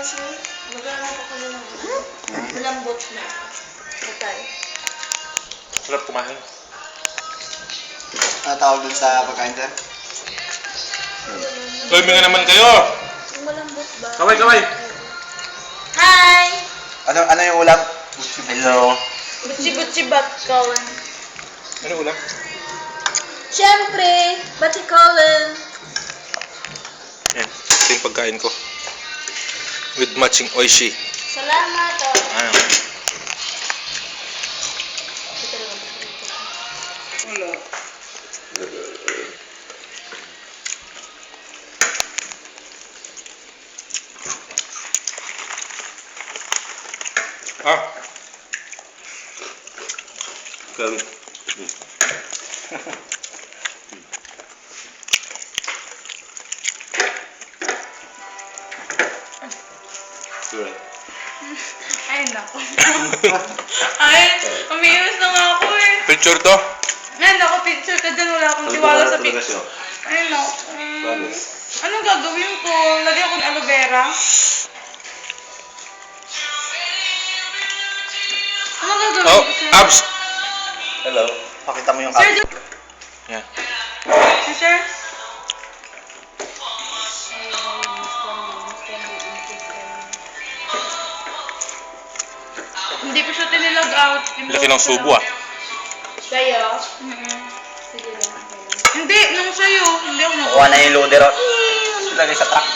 sir. Maghanap ako na ng malambot na patay. Sarap kumain. Ano tawag dun sa pagkain sir? Tulmi nga naman kayo! Yung malambot ba? Kaway! Hi! Ano yung ulam? Hello. Butsi-butsi bat Colin. Ano ulam? Siyempre, Bati Colin. Yan. Ito yung pagkain ko. With matching oishi. Salamat. Ano? Wala. Ah! Kami. Sure. Ay, nako. Ay, umiiwas na nga ako eh. Picture to? Ay, nako, picture ka dyan. Wala akong tiwala sa picture. Ay, nako. Anong gagawin ko? Lagyan ko ng aloe vera? Anong gagawin Oh, ko, sir? abs! Hello. Pakita mo yung Sir, app. Yan. si sir? Hindi ko siya tinilog out. Laki ng subo ah. Sa'yo? Sige lang. Hindi, nung sa'yo. Hindi ako Kuha na yung loader. Ilagay sa truck.